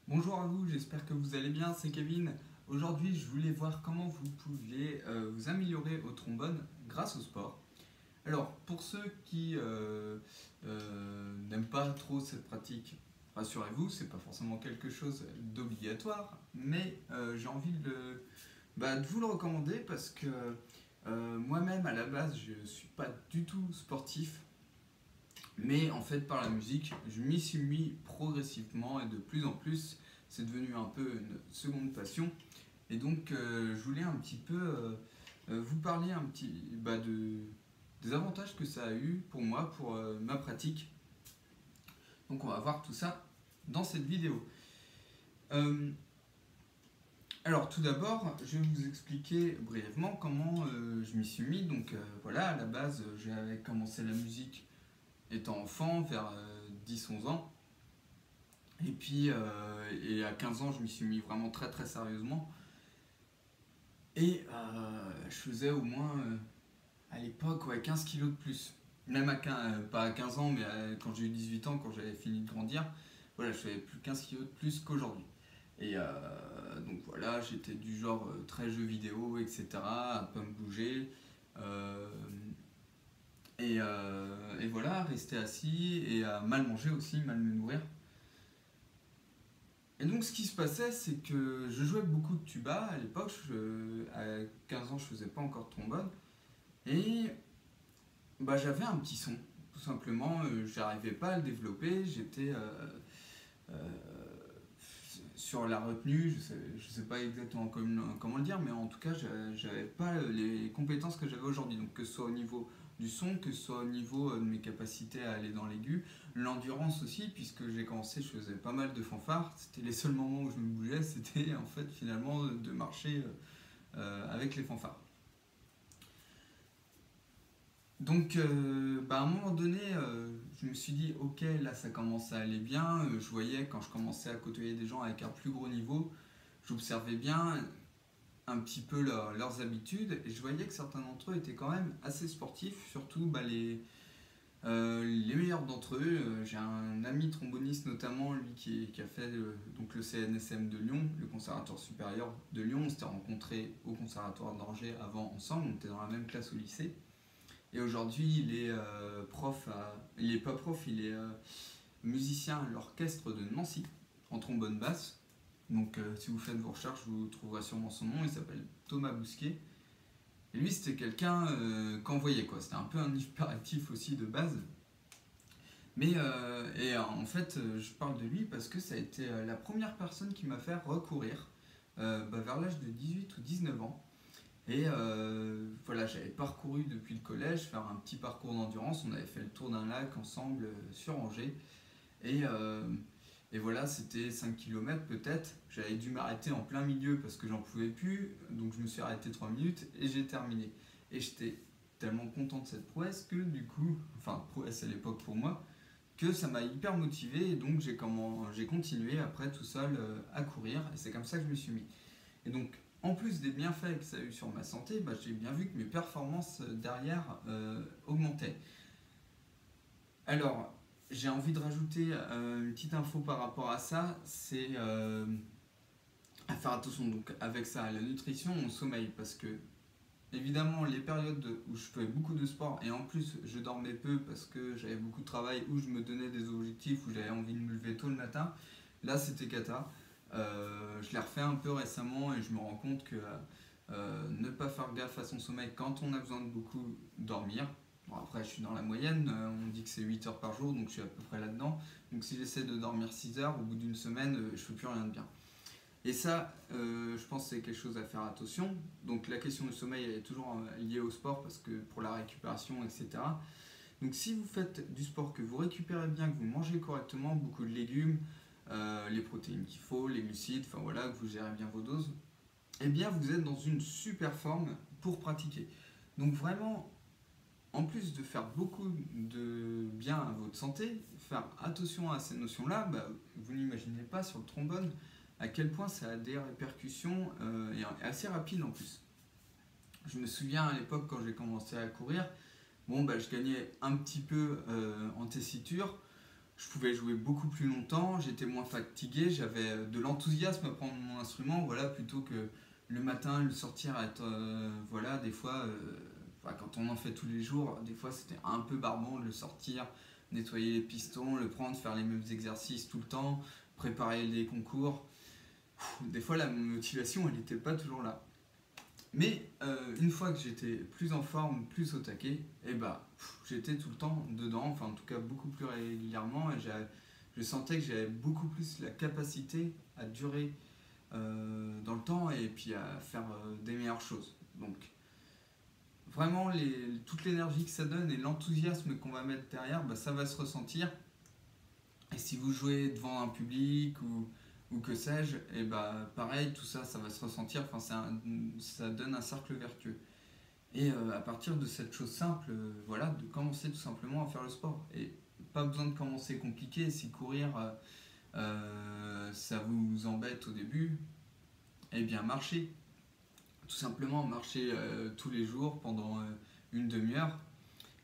Bonjour à vous, j'espère que vous allez bien, c'est Kevin. Aujourd'hui, je voulais voir comment vous pouviez vous améliorer au trombone grâce au sport. Alors, pour ceux qui n'aiment pas trop cette pratique, rassurez-vous, c'est pas forcément quelque chose d'obligatoire, mais j'ai envie de vous le recommander parce que moi-même, à la base, je suis pas du tout sportif, mais en fait, par la musique, je m'y suis mis progressivement et de plus en plus, c'est devenu un peu une seconde passion. Et donc, je voulais un petit peu vous parler des avantages que ça a eu pour moi, pour ma pratique. Donc, on va voir tout ça dans cette vidéo. Euh, alors, tout d'abord, je vais vous expliquer brièvement comment je m'y suis mis. Donc, voilà, à la base, j'avais commencé la musique étant enfant, vers 10-11 ans. Et puis, à 15 ans, je m'y suis mis vraiment très très sérieusement. Et je faisais au moins, à l'époque, ouais, 15 kilos de plus. Même pas à 15 ans, mais quand j'ai eu 18 ans, quand j'avais fini de grandir, voilà, je faisais plus 15 kilos de plus qu'aujourd'hui. Et donc voilà, j'étais du genre très jeu vidéo, etc., à pas me bouger. Euh, et voilà, rester assis et à mal manger aussi, mal me nourrir. Et donc ce qui se passait, c'est que je jouais beaucoup de tuba à l'époque. À 15 ans, je faisais pas encore de trombone. Et j'avais un petit son, tout simplement. J'arrivais pas à le développer. J'étais euh, sur la retenue. Je sais pas exactement comment le dire, mais en tout cas, j'avais pas les compétences que j'avais aujourd'hui. Donc que ce soit au niveau du son, que ce soit au niveau de mes capacités à aller dans l'aigu, l'endurance aussi, puisque j'ai commencé, je faisais pas mal de fanfares. C'était les seuls moments où je me bougeais, c'était en fait finalement de marcher avec les fanfares. Donc, à un moment donné, je me suis dit, ok, là ça commence à aller bien. Je voyais quand je commençais à côtoyer des gens avec un plus gros niveau, j'observais bien un petit peu leurs habitudes et je voyais que certains d'entre eux étaient quand même assez sportifs, surtout les meilleurs d'entre eux. J'ai un ami tromboniste notamment, lui qui a fait donc le CNSM de Lyon, le Conservatoire supérieur de Lyon. On s'était rencontrés au Conservatoire d'Angers avant ensemble, on était dans la même classe au lycée. Et aujourd'hui, il est il est pas prof, il est musicien à l'orchestre de Nancy, en trombone basse. Donc si vous faites vos recherches, vous trouverez sûrement son nom, il s'appelle Thomas Bousquet. Et lui, c'était quelqu'un qu'on voyait, quoi. C'était un peu un hyperactif aussi de base. En fait, je parle de lui parce que ça a été la première personne qui m'a fait recourir vers l'âge de 18 ou 19 ans. Et voilà, j'avais parcouru depuis le collège, faire un petit parcours d'endurance. On avait fait le tour d'un lac ensemble sur Angers. Et, euh, et voilà, c'était 5 km peut-être. J'avais dû m'arrêter en plein milieu parce que j'en pouvais plus. Donc je me suis arrêté 3 minutes et j'ai terminé. Et j'étais tellement content de cette prouesse que du coup, enfin prouesse à l'époque pour moi, que ça m'a hyper motivé. Et donc j'ai continué après tout seul à courir. Et c'est comme ça que je me suis mis. Et donc, en plus des bienfaits que ça a eu sur ma santé, j'ai bien vu que mes performances derrière augmentaient. Alors, j'ai envie de rajouter une petite info par rapport à ça, c'est à faire attention donc avec ça à la nutrition, au sommeil, parce que évidemment les périodes où je faisais beaucoup de sport et en plus je dormais peu parce que j'avais beaucoup de travail, où je me donnais des objectifs, où j'avais envie de me lever tôt le matin, là c'était cata. Je l'ai refait un peu récemment et je me rends compte que ne pas faire gaffe à son sommeil quand on a besoin de beaucoup dormir. Bon, après, je suis dans la moyenne, on dit que c'est 8 heures par jour, donc je suis à peu près là-dedans. Donc si j'essaie de dormir 6 heures, au bout d'une semaine, je ne fais plus rien de bien. Et ça, je pense que c'est quelque chose à faire attention. Donc la question du sommeil elle est toujours liée au sport parce que pour la récupération, etc. Donc si vous faites du sport, que vous récupérez bien, que vous mangez correctement, beaucoup de légumes, les protéines qu'il faut, les glucides, enfin voilà, que vous gérez bien vos doses, eh bien vous êtes dans une super forme pour pratiquer. Donc vraiment, en plus de faire beaucoup de bien à votre santé, faire attention à ces notions-là, vous n'imaginez pas sur le trombone à quel point ça a des répercussions et assez rapides en plus. Je me souviens à l'époque quand j'ai commencé à courir, je gagnais un petit peu en tessiture. je pouvais jouer beaucoup plus longtemps, j'étais moins fatigué, j'avais de l'enthousiasme à prendre mon instrument, voilà, plutôt que le matin le sortir à être, voilà, des fois, enfin, quand on en fait tous les jours, des fois c'était un peu barbant de le sortir, nettoyer les pistons, le prendre, faire les mêmes exercices tout le temps, préparer les concours. Des fois la motivation elle n'était pas toujours là. Mais une fois que j'étais plus en forme, plus au taquet, et bah j'étais tout le temps dedans, enfin en tout cas beaucoup plus régulièrement, et je sentais que j'avais beaucoup plus la capacité à durer dans le temps et puis à faire des meilleures choses. Donc vraiment toute l'énergie que ça donne et l'enthousiasme qu'on va mettre derrière, bah, ça va se ressentir. Et si vous jouez devant un public ou que sais-je, et bah pareil, tout ça, ça va se ressentir, enfin, ça donne un cercle vertueux. Et à partir de cette chose simple, voilà, de commencer tout simplement à faire le sport. Et pas besoin de commencer compliqué, si courir, ça vous embête au début, eh bien marchez. Tout simplement marchez tous les jours pendant une demi-heure.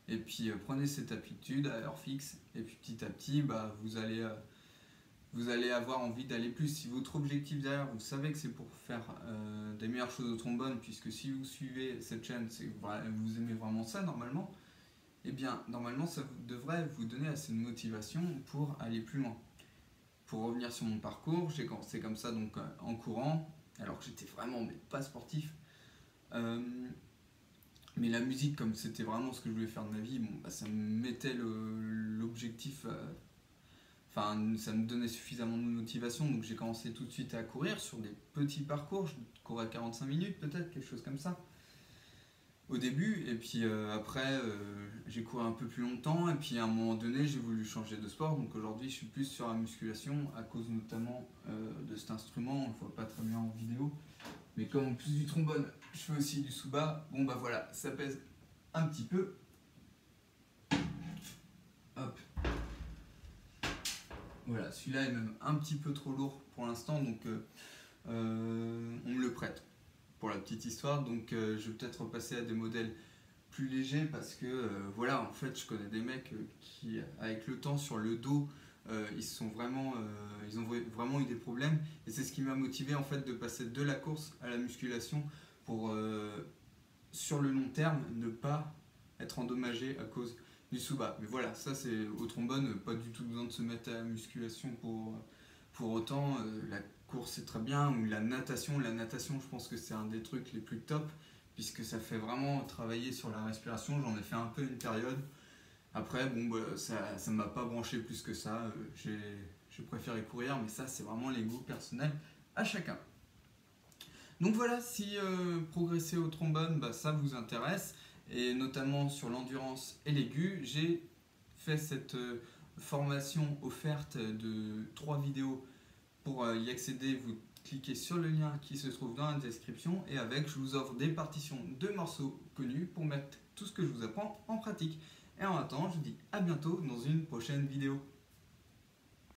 Et puis prenez cette habitude à heure fixe. Et puis petit à petit, bah, vous allez avoir envie d'aller plus. Si votre objectif derrière, vous savez que c'est pour faire des meilleures choses au trombone, puisque si vous suivez cette chaîne, c'est que vous aimez vraiment ça normalement, et bien normalement ça devrait vous donner assez de motivation pour aller plus loin. Pour revenir sur mon parcours, j'ai commencé comme ça donc en courant, alors que j'étais vraiment mais pas sportif. Euh, mais la musique, comme c'était vraiment ce que je voulais faire de ma vie, bon, bah, ça me mettait l'objectif. Enfin, ça me donnait suffisamment de motivation, donc j'ai commencé tout de suite à courir sur des petits parcours. Je courais 45 minutes, peut-être, quelque chose comme ça, au début. Et puis après, j'ai couru un peu plus longtemps. Et puis à un moment donné, j'ai voulu changer de sport. Donc aujourd'hui, je suis plus sur la musculation, à cause notamment de cet instrument. On le voit pas très bien en vidéo. Mais comme en plus du trombone, je fais aussi du sous-bas, bon bah voilà, ça pèse un petit peu. Hop. Voilà, celui-là est même un petit peu trop lourd pour l'instant, donc on me le prête pour la petite histoire. Donc je vais peut-être repasser à des modèles plus légers parce que voilà, en fait, je connais des mecs qui, avec le temps sur le dos, ils ont vraiment eu des problèmes. Et c'est ce qui m'a motivé en fait de passer de la course à la musculation pour sur le long terme ne pas être endommagé à cause du sous-bas. Mais voilà, ça c'est au trombone, pas du tout besoin de se mettre à la musculation pour autant. La course c'est très bien, ou la natation. La natation, je pense que c'est un des trucs les plus top, puisque ça fait vraiment travailler sur la respiration. J'en ai fait un peu une période. Après, bon, bah, ça ne m'a pas branché plus que ça. J'ai préféré courir, mais ça c'est vraiment les goûts personnels à chacun. Donc voilà, si progresser au trombone, bah, ça vous intéresse, et notamment sur l'endurance et l'aigu, j'ai fait cette formation offerte de 3 vidéos. Pour y accéder, vous cliquez sur le lien qui se trouve dans la description, et avec, je vous offre des partitions de morceaux connus pour mettre tout ce que je vous apprends en pratique. Et en attendant, je vous dis à bientôt dans une prochaine vidéo.